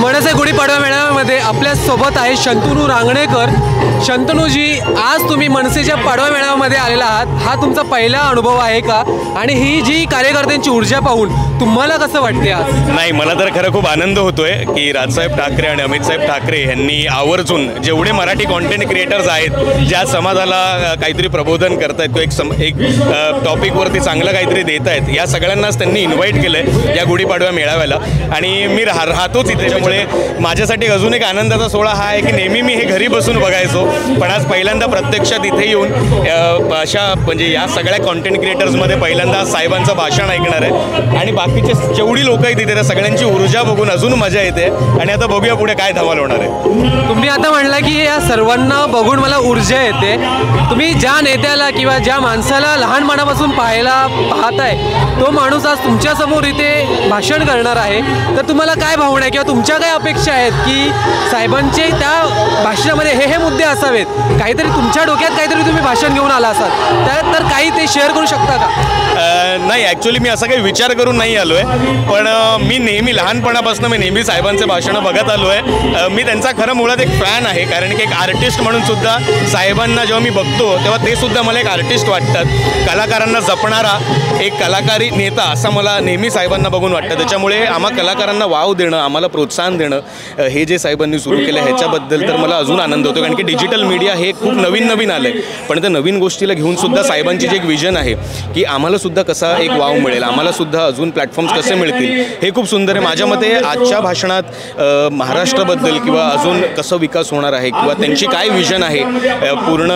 मनसे गुढीपाडवा मेळाव्यामध्ये आपल्या सोबत आहे शंतनू रांगणेकर. शंतनूजी, आज तुम्ही मनसेच्या पाडवा मेळाव्यामध्ये आलेला आहात. हा तुमचा पहिला अनुभव आहे का? आणि ही जी कार्यकर्त्यांची ऊर्जा पाहून तुम्हाला कसं वाटते आज? नाही, मला तर खरं खूप आनंद होतोय की राजसाहेब ठाकरे आणि अमितसाहेब ठाकरे यांनी आवर्जून जेवढे मराठी कॉन्टेंट क्रिएटर्स आहेत, ज्या समाजाला काहीतरी प्रबोधन करतायत किंवा एक टॉपिकवरती चांगलं काहीतरी देत आहेत, या सगळ्यांनाच त्यांनी इन्व्हाइट केलं आहे या गुढीपाडवा मेळाव्याला. आणि मी राहतोच इथे, त्यामुळे माझ्यासाठी अजून एक आनंदाचा सोहळा हा आहे की नेहमी मी हे घरी बसून बघायचो, पण आज पहिल्यांदा प्रत्यक्षात इथे येऊन अशा म्हणजे या सगळ्या कॉन्टेंट क्रिएटर्समध्ये पहिल्यांदा साहेबांचं भाषण ऐकणार आहे. आणि बाकीचे जेवढी लोक आहेत इथे त्या सगळ्यांची ऊर्जा बघून अजून मजा येते. आणि आता बघूया पुढे काय धमाल होणार आहे. तुम्ही आता म्हणला की या सर्वांना बघून मला ऊर्जा येते. तुम्ही ज्या नेत्याला किंवा ज्या माणसाला लहानपणापासून पाहताय, तो माणूस आज तुमच्यासमोर इथे भाषण करणार आहे, तर तुम्हाला काय भावना आहे किंवा तुमच्या काय अपेक्षा आहेत की साहेबांचे त्या भाषणामध्ये हे मुद्दे असावेत? काहीतरी तुमच्या डोक्यात काहीतरी तुम्ही भाषण घेऊन आला असाल तर काही ते शेअर करू शकता का? नाही, ॲक्च्युली मी असा काही विचार करून नाही आलो आहे, पण मी नेहमी लहानपणापासून नेहमी साहेबांचे भाषणं बघत आलो आहे. मी त्यांचा खरं मुळात एक फॅन आहे, कारण की एक आर्टिस्ट म्हणून सुद्धा साहेबांना जेव्हा मी बघतो तेव्हा ते सुद्धा मला एक आर्टिस्ट वाटतात. कलाकारांना जपणारा एक कलाकारी नेता असं मला नेहमी साहेबांना बघून वाटतं. त्याच्यामुळे आम्हा कलाकारांना वाव देणं, आम्हाला प्रोत्साहन देणं, हे जे साहेबांनी सुरू केलं ह्याच्याबद्दल तर मला अजून आनंद होतो. कारण की डिजिटल मीडिया हे खूप नवीन आलं आहे, पण त्या नवीन गोष्टीला घेऊन सुद्धा साहेबांची जी एक विजन आहे की आम्हाला सुद्धा कसा एक वाव मिळेल, आम्हाला सुद्धा अजून प्लॅटफॉर्म्स कसे मिळतील, हे खूप सुंदर आहे. माझ्या मते आजच्या भाषणात महाराष्ट्राबद्दल किंवा अजून कसं विकास होणार आहे किंवा त्यांची काय विजन आहे पूर्ण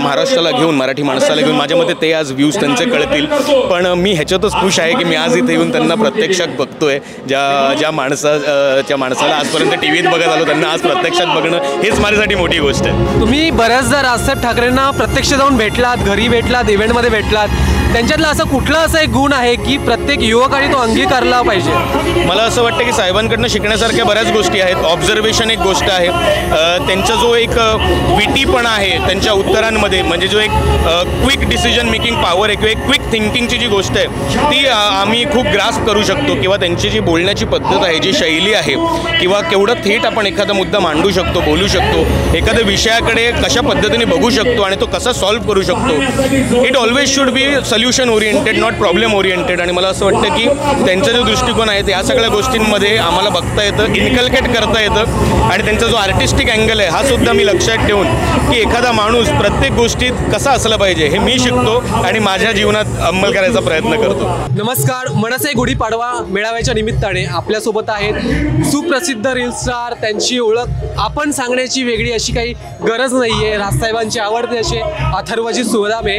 महाराष्ट्राला घेऊन, मराठी माणसाला घेऊन, माझ्या मते ते आज व्ह्यूज त्यांचे कळतील. पण मी ह्याच्यातच खुश आहे की मी आज इथे येऊन त्यांना प्रत्यक्षात बघतोय. ज्या माणसाला आजपर्यंत टी व्हीत बघत आलो त्यांना आज प्रत्यक्षात बघणं हेच माझ्यासाठी मोठी गोष्ट आहे. तुम्ही बऱ्याचदा राजसाहेब ठाकरेंना प्रत्यक्ष जाऊन भेटलात, घरी भेटलात, इव्हेंटमध्ये भेटलात. त्यांच्यातला असं कुठला असा एक गुण आहे की प्रत्येक युवकाने तो अंगीकारला पाहिजे? मला असं वाटतं की साहेबांकडनं शिकण्यासारख्या बऱ्याच गोष्टी आहेत. ऑब्झर्वेशन एक गोष्ट आहे, त्यांचा जो एक विटीपणा आहे त्यांच्या उत्तरांमध्ये, म्हणजे जो एक क्विक डिसिजन मेकिंग पॉवर आहे किंवा एक क्विक थिंकिंगची जी गोष्ट आहे ती आम्ही खूप ग्रास्प करू शकतो. किंवा त्यांची जी बोलण्याची पद्धत आहे, जी शैली आहे, किंवा केवढं थेट आपण एखादा मुद्दा मांडू शकतो, बोलू शकतो, एखाद्या विषयाकडे कशा पद्धतीने बघू शकतो आणि तो कसा सॉल्व्ह करू शकतो. It always should be solution oriented, not problem oriented. आणि मला असं वाटतं की त्यांचा जो दृष्टिकोन आहे या सगळ्या गोष्टींमध्ये आम्हाला बघता येतं, इन्कल्केट करता येतं. आणि त्यांचा जो आर्टिस्टिक अँगल आहे हा सुद्धा मी लक्षात ठेवून की एखादा माणूस प्रत्येक गोष्टीत कसा असला पाहिजे हे मी शिकतो आणि माझ्या जीवनात अंमल करायचा प्रयत्न करतो. नमस्कार, मनसे गुढीपाडवा मेळाव्याच्या निमित्ताने आपल्यासोबत आहेत सुप्रसिद्ध रील स्टार. त्यांची ओळख आपण सांगण्याची वेगळी अशी काही गरज नाही आहे. राजसाहेबांचे आवडते असे अथर्वजी सुदामे.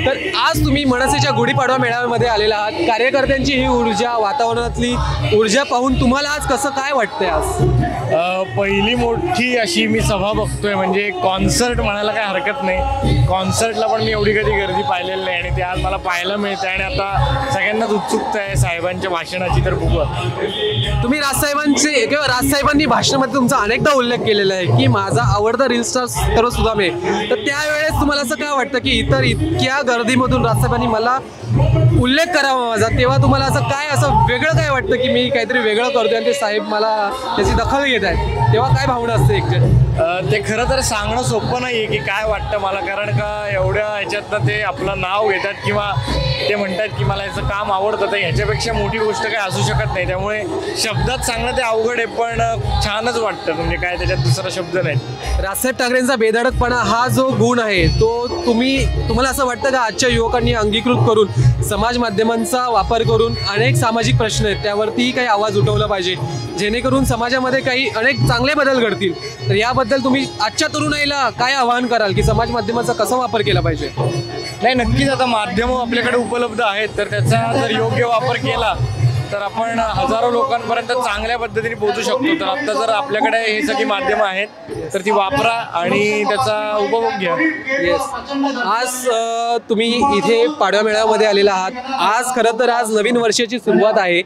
तर आज तुम्ही मनसेच्या गुढीपाडवा मेळाव्यामध्ये आलेला आहात. कार्यकर्त्यांची ही ऊर्जा, वातावरणातली ऊर्जा पाहून तुम्हाला आज कसं काय वाटतंय? आज पहिली मोठी अशी मी सभा बघतोय, म्हणजे कॉन्सर्ट म्हणायला काही हरकत नाही. कॉन्सर्टला पण मी एवढी कधी गर्दी पाहिलेली नाही आणि ते आज मला पाहायला मिळते. आणि आता सगळ्यांनाच उत्सुकता आहे साहेबांच्या भाषणाची. तर बघू, तुम्ही राजसाहेबांचे किंवा राजसाहेबांनी भाषणामध्ये तुमचा अनेकदा उल्लेख केलेला आहे की माझा आवडता रील स्टार अथर्व सुदामे. तर त्यावेळेस तुम्हाला असं काय वाटतं की इतक्या गर्दीमधून राजसाहेबांनी मला उल्लेख करावा माझा, तेव्हा तुम्हाला असं काय असं वेगळं काय वाटतं की मी काहीतरी वेगळं करतोय आणि ते साहेब मला त्याची दखल घेत आहेत, तेव्हा काय भावना असते एकजण? ते खरं तर सांगणं सोपं नाही आहे की काय वाटतं मला, कारण का एवढ्या ह्याच्यातनं ते आपलं नाव घेतात किंवा ते म्हणतात की मला याचं काम आवडतं. तर ह्याच्यापेक्षा मोठी गोष्ट काय असू शकत नाही. त्यामुळे शब्दात सांगणं ते अवघड आहे, पण छानच वाटतं. म्हणजे काय त्याच्यात दुसरा शब्द नाही. राजसाहेब ठाकरेंचा बेधडकपणा हा जो गुण आहे तो तुम्हाला असं वाटतं का आजच्या युवकांनी अंगीकृत करून समाज माध्यमांचा वापर करून अनेक सामाजिक प्रश्न आहेत त्यावरती काही आवाज उठवला पाहिजे, जेणेकरून समाजामध्ये काही अनेक चांगले बदल घडतील? तर याबद्दल तुम्ही आजच्या तरुणाईला काय आवाहन कराल की समाज माध्यमाचा कसा वापर केला पाहिजे? नाही, नक्कीच आता माध्यमं आपल्याकडे उपलब्ध आहेत, तर त्याचा जर योग्य वापर केला तर आपण हजारो लोकांपर्यंत चांगल्या पद्धतीने पोहोचू शकतो. तर आत्ता जर आपल्याकडे ही सगळी माध्यमं आहेत तर ती वापरा आणि त्याचा उपभोग घ्या. येस, आज तुम्ही इथे पाडवा मेळाव्यामध्ये आलेला आहात. आज खरं तर आज नवीन वर्षाची सुरुवात आहे.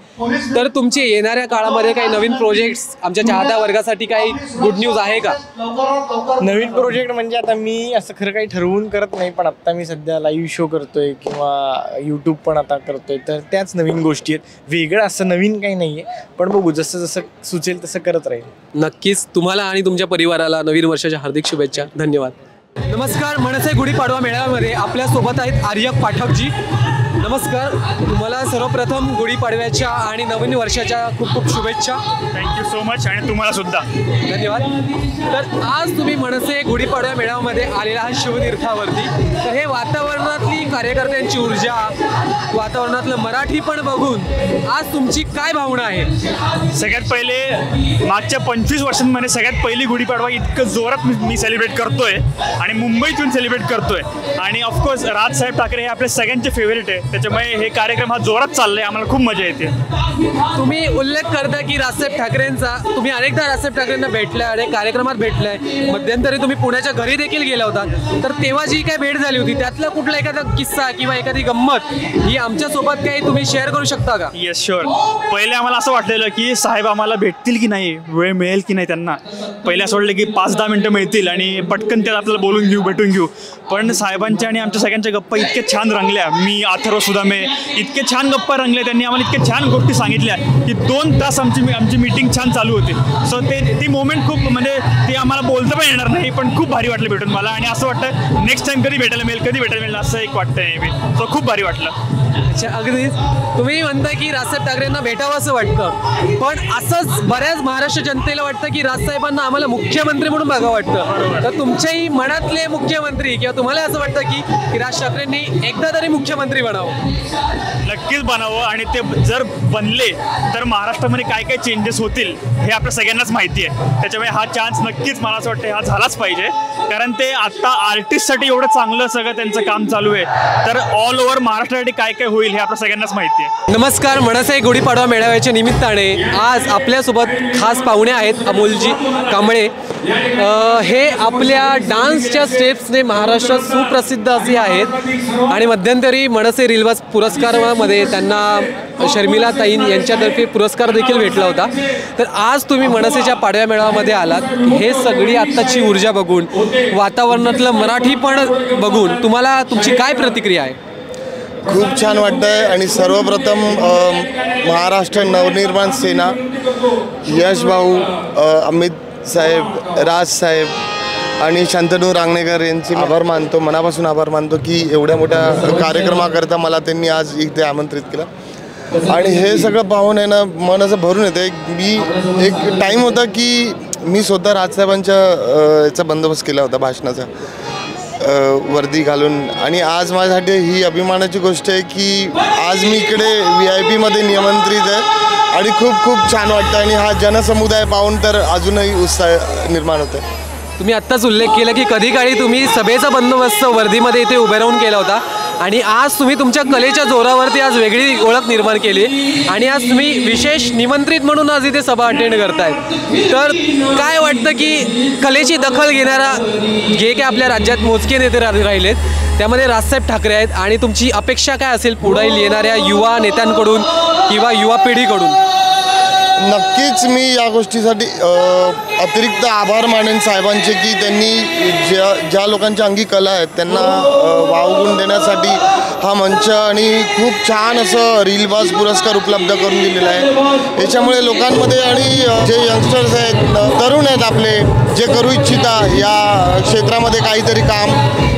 तर तुमचे येणाऱ्या काळामध्ये काही नवीन प्रोजेक्ट्स आमच्या चाहत्या वर्गासाठी काही गुड न्यूज आहे का? नवीन प्रोजेक्ट म्हणजे आता मी असं खरं काही ठरवून करत नाही, पण आत्ता मी सध्या लाईव्ह शो करतोय किंवा यूट्यूब पण आता करतोय, तर त्याच नवीन गोष्टी आहेत. वेगळं असं नवीन काही नाही आहे, पण बघू जसं जसं सुचेल तसं करत राहील. नक्कीच तुम्हाला आणि तुमच्या परिवाराला नवीन वर्षाच्या हार्दिक शुभेच्छा. धन्यवाद. नमस्कार. मनसे गुढीपाडवा मेळाव्यामध्ये आपल्या सोबत आहेत आर्यक पाठकजी. नमस्कार. तुम्हाला सर्वप्रथम गुढीपाडव्याच्या आणि नवीन वर्षाच्या खूप खूप शुभेच्छा. थँक्यू सो मच आणि तुम्हाला सुद्धा धन्यवाद. तर आज तुम्ही मनसे गुढीपाडव्या मेळाव्यामध्ये आलेला आहात शिवतीर्थावरती. तर हे वातावरणातली कार्यकर्त्यांची ऊर्जा, वातावरणातलं मराठी पण बघून आज तुमची काय भावना आहे? सगळ्यात पहिले मागच्या 25 वर्षांमध्ये सगळ्यात पहिली गुढीपाडवा इतकं जोरात मी सेलिब्रेट करतोय आणि मुंबईत येऊन सेलिब्रेट करतोय. आणि ऑफकोर्स राजसाहेब ठाकरे हे आपले सगळ्यांचे फेवरेट आहे, त्याच्यामुळे हे कार्यक्रम हा जोरात चाललाय. आम्हाला खूप मजा येते. तुम्ही उल्लेख करता की राजसाहेब ठाकरेंचा, तुम्ही अनेकदा राजसाहेब ठाकरेंना भेटलाय आणि कार्यक्रमात भेटलाय. मध्यंतरी तुम्ही पुण्याच्या घरी देखील गेला होता. तर तेव्हा जी काय भेट झाली होती त्यातला कुठला एखादा किस्सा किंवा एखादी गंमत ही आमच्यासोबत काही तुम्ही शेअर करू शकता का? Yes sure. पहिले आम्हाला असं वाटलेलं की साहेब आम्हाला भेटतील की नाही, वेळ मिळेल की नाही त्यांना. पहिले असं वाटलं की 5-10 मिनटं मिळतील आणि पटकन त्यात आपल्याला बोलून घेऊ, भेटून घेऊ. पण साहेबांच्या आणि आमच्या सगळ्यांच्या गप्पा इतक्या छान रंगल्या. मी अथर्व सुदामे इतके छान गप्पा रंगले. त्यांनी आम्हाला इतक्या छान गोष्टी सांगितल्या की 2 तास आमची मीटिंग छान चालू होती. सो ती मोमेंट खूप म्हणजे ते आम्हाला बोलता पण येणार नाही, पण खूप भारी वाटलं भेटून मला. आणि असं वाटतं नेक्स्ट टाइम कधी भेटायला मिळेल असं एक वाटतं नेहमी. सो खूप भारी वाटलं. अच्छा, अगदीच. तुम्ही म्हणता की राजसाहेब ठाकरेंना भेटावं असं वाटतं, पण असंच बऱ्याच महाराष्ट्र जनतेला वाटतं की राजसाहेबांना आम्हाला मुख्यमंत्री म्हणून बघावं वाटतं. तर तुमच्याही मनातले मुख्यमंत्री किंवा तुम्हाला असं वाटतं की राज ठाकरेंनी एकदा तरी मुख्यमंत्री बनावं? नक्कीच बनावं. आणि ते जर बनले तर महाराष्ट्रामध्ये काय काय चेंजेस होतील हे आपल्या सगळ्यांनाच माहिती आहे. त्याच्यामुळे हा चान्स नक्कीच मला असं वाटतं हा झालाच पाहिजे. कारण ते आता आर्टिस्टसाठी एवढं चांगलं सगळं त्यांचं काम चालू आहे, तर ऑल ओव्हर महाराष्ट्रासाठी काय काय होईल हे आपल्या सगळ्यांनाच माहिती आहे. नमस्कार. मनसे गुढीपाडवा मेळाव्याच्या निमित्ताने आज आपल्यासोबत खास पाहुणे आहेत अमोलजी कांबळे. हे आपल्या डान्सच्या स्टेप्सने महाराष्ट्रात सुप्रसिद्ध असे आहेत आणि मध्यंतरी मनसे रीलवाज पुरस्कारामध्ये त्यांना शर्मिला ताईन यांच्यातर्फे पुरस्कार देखील भेटला होता. तर आज तुम्ही मनसेच्या पाडव्या मेळाव्यामध्ये आलात. हे सगळी आत्ताची ऊर्जा बघून, वातावरणातलं मराठी पण बघून तुम्हाला तुमची काय प्रतिक्रिया आहे? खूप छान वाटतं आहे. आणि सर्वप्रथम महाराष्ट्र नवनिर्माण सेना, यश भाऊ, अमित साहेब, राज साहेब आणि शांतनू रांगणेकर यांचे आभार मानतो, मनापासून आभार मानतो की एवढ्या मोठ्या कार्यक्रमाकरता मला त्यांनी आज इथे आमंत्रित केलं. आणि हे सगळं पाहून आहे ना मन असं भरून येतं. एक टाईम होता की मी स्वतः राजसाहेबांच्या याचा बंदोबस्त केला होता भाषणाचा, वर्दी घालून. आणि आज माझ्यासाठी ही अभिमानाची गोष्ट आहे की आज मी इकडे VIP-मध्ये निमंत्रित आहे आणि खूप खूप छान वाटतं. आणि हा जनसमुदाय पाहून तर अजूनही उत्साह निर्माण होतो. तुम्ही आत्ताच उल्लेख केला की कधी काळी तुम्ही सभेचा बंदोबस्त वर्धीमध्ये इथे उभे राहून केला होता आणि आज तुम्ही तुमच्या कलेच्या जोरावरती आज वेगळी ओळख निर्माण केली आणि आज तुम्ही विशेष निमंत्रित म्हणून आज इथे सभा अटेंड करताय. तर काय वाटतं की कलेची दखल घेणारा जे काही आपल्या राज्यात मोजके नेते राहिलेत त्यामध्ये राजसाहेब ठाकरे आहेत आणि तुमची अपेक्षा काय असेल पुढील येणाऱ्या युवा नेत्यांकडून किंवा युवा पिढीकडून? नक्कीच मी या गोष्टीसाठी अतिरिक्त आभार मानेन साहेबांचे की त्यांनी ज्या लोकांच्या अंगी कला आहेत त्यांना वावगुण देण्यासाठी हा मंच आणि खूप छान असं रीलबाज पुरस्कार उपलब्ध करून दिलेला आहे. याच्यामुळे लोकांमध्ये आणि जे यंगस्टर्स आहेत, तरुण आहेत आपले, जे करू इच्छिता या क्षेत्रामध्ये काहीतरी काम,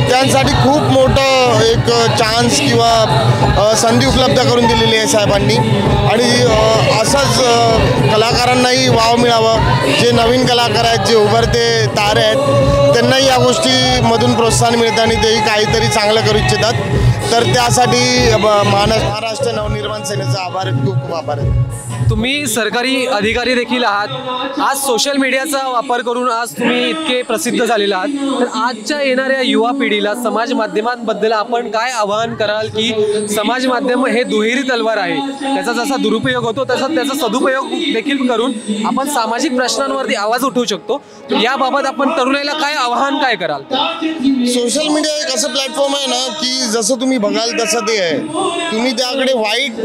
त्यांसाठी खूप मोठं एक चान्स किंवा संधी उपलब्ध करून दिलेली आहे साहेबांनी. आणि असंच कलाकारांनाही वाव मिळावं. जे नवीन कलाकार आहेत, जे उभरते तारे आहेत, त्यांनाही या गोष्टीमधून प्रोत्साहन मिळतं आणि तेही काहीतरी चांगलं करू इच्छितात. तर त्यासाठी महाराष्ट्र नवनिर्माण सेनेचा आभार आहेत, खूप खूप आभार आहेत. तुम्ही सरकारी अधिकारी देखील आहात. आज सोशल मीडियाचा वापर करून आज तुम्ही इतके प्रसिद्ध झालेला आहात. तर आजच्या येणाऱ्या युवा पिढीला समाज माध्यमांबद्दल आपण काय आवाहन कराल की समाज माध्यम हे दुहेरी तलवार आहे, त्याचा जसा दुरुपयोग होतो तसा त्याचा सदुपयोग देखील करून आपण सामाजिक प्रश्नांवरती आवाज उठवू शकतो. याबाबत आपण तरुणाईला काय आवाहन काय कराल? सोशल मीडिया एक असं प्लॅटफॉर्म आहे ना की जसं तुम्ही बघाल तसं ते आहे. तुम्ही त्याकडे वाईट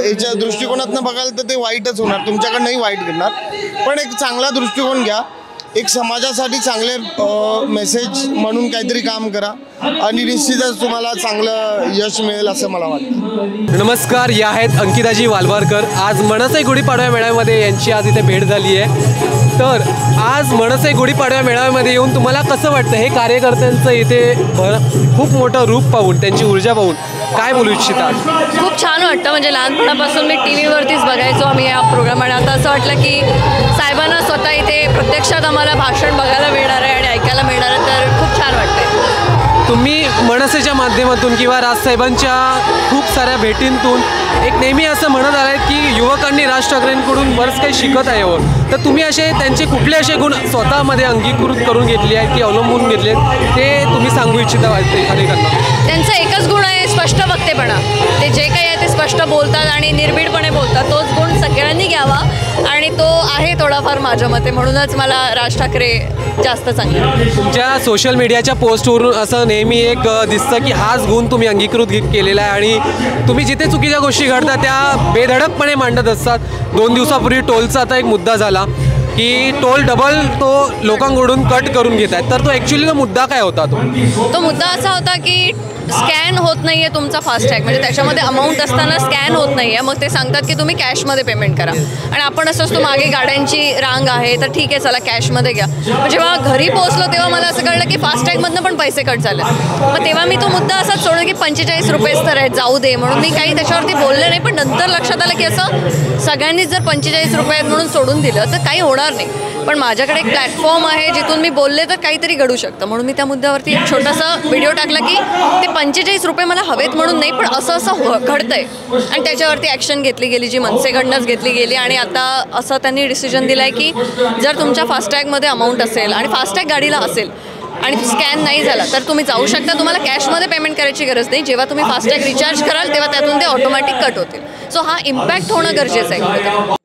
याच्या दृष्टिकोनातनं बघाल तर ते वाईटच होणार, तुमच्याकडनंही वाईट घडणार. पण एक चांगला दृष्टिकोन घ्या एक समाजासाठी चांगले मेसेज म्हणून काहीतरी काम करा आणि निश्चितच तुम्हाला चांगलं यश मिळेल असं मला वाटतं. नमस्कार, या आहेत अंकिताजी वालवारकर. आज मनसे गुढीपाडवा मेळाव्यामध्ये यांची आज इथे भेट झाली आहे. तर आज मनसे गुढीपाडवा मेळाव्यामध्ये येऊन तुम्हाला कसं वाटतं? हे कार्यकर्त्यांचं इथे खूप मोठं रूप पाहून, त्यांची ऊर्जा पाहून काय बोलू इच्छितात? खूप छान वाटतं. म्हणजे लहानपणापासून मी टी व्हीवरतीच बघायचो आम्ही या प्रोग्राम, आणि आता असं वाटलं की साहेबांना स्वतः इथे प्रत्यक्षात आम्हाला भाषण बघायला मिळणार आहे आणि ऐकायला मिळणार आहे, तर खूप छान वाटतंय. तुम्ही मनसेच्या माध्यमातून किंवा राजसाहेबांच्या खूप साऱ्या भेटींतून एक नेहमी असं म्हणत आलात की युवकांनी राज ठाकरेंकडून बरंच काही शिकत आहे हो. तर तुम्ही असे त्यांचे कुठले असे गुण स्वतःमध्ये अंगीकृत करून घेतले आहेत की अवलंबून घेतले आहेत, ते तुम्ही सांगू इच्छिता कार्यकर्त्यांना? त्यांचा एकच गुण आहे, स्पष्ट वक्तेपणा. ते जे काही आहे ते स्पष्ट बोलतात आणि निर्भीडपणे बोलतात. तोच गुण सगळ्यांनी घ्यावा आणि तो आहे थोडाफार माझ्या मते. म्हणूनच मला राज ठाकरे जास्त चांगले. तुमच्या सोशल मीडियाच्या पोस्टवरून असं नेहमी एक दिसतं की हाच गुण तुम्ही अंगीकृत केलेला आहे आणि तुम्ही जिथे चुकीच्या गोष्टी घडतात त्या बेधडकपणे मांडत असतात. 2 दिवसापूर्वी टोलचा आता एक मुद्दा झाला की टोल डबल तो लोकांकडून कट करून घेत आहेत. तर तो ॲक्च्युली मुद्दा काय होता? तो मुद्दा असा होता की स्कॅन होत नाही आहे तुमचा फास्टॅग. म्हणजे त्याच्यामध्ये अमाऊंट असताना स्कॅन होत नाही आहे. मग ते सांगतात की तुम्ही कॅशमध्ये पेमेंट करा. आणि आपण असं असतो मागे गाड्यांची रांग आहे तर ठीक आहे चला कॅशमध्ये घ्या. मग जेव्हा घरी पोहोचलो तेव्हा मला असं कळलं की फास्टॅगमधनं पण पैसे कट झाले. मग तेव्हा मी तो मुद्दा असाच सोडला की 45 रुपयेच तर आहेत, जाऊ दे म्हणून मी काही त्याच्यावरती बोलले नाही. पण नंतर लक्षात आलं की असं सगळ्यांनीच जर 45 रुपये आहेत म्हणून सोडून दिलं तर काही होणार नाही. पण माझ्याकडे एक प्लॅटफॉर्म आहे जिथून मी बोलले तर काहीतरी घडू शकतं, म्हणून मी त्या मुद्द्यावरती एक छोटासा व्हिडिओ टाकला की ते 45 रुपये मला हवेत म्हणून नाही, पण असं घडतंय. आणि त्याच्यावरती ॲक्शन घेतली गेली, जी मनसेकडनंच घेतली गेली. आणि आता असं त्यांनी डिसिजन दिलं आहे की जर तुमच्या फास्टॅगमध्ये अमाऊंट असेल आणि फास्टॅग गाडीला असेल आणि स्कॅन नाही झाला तर तुम्ही जाऊ शकता. तुम्हाला कॅशमध्ये पेमेंट करायची गरज नाही. जेव्हा तुम्ही फास्टॅग रिचार्ज कराल तेव्हा त्यातून ते ऑटोमॅटिक कट होतील. सो हा इम्पॅक्ट होणं गरजेचं आहे.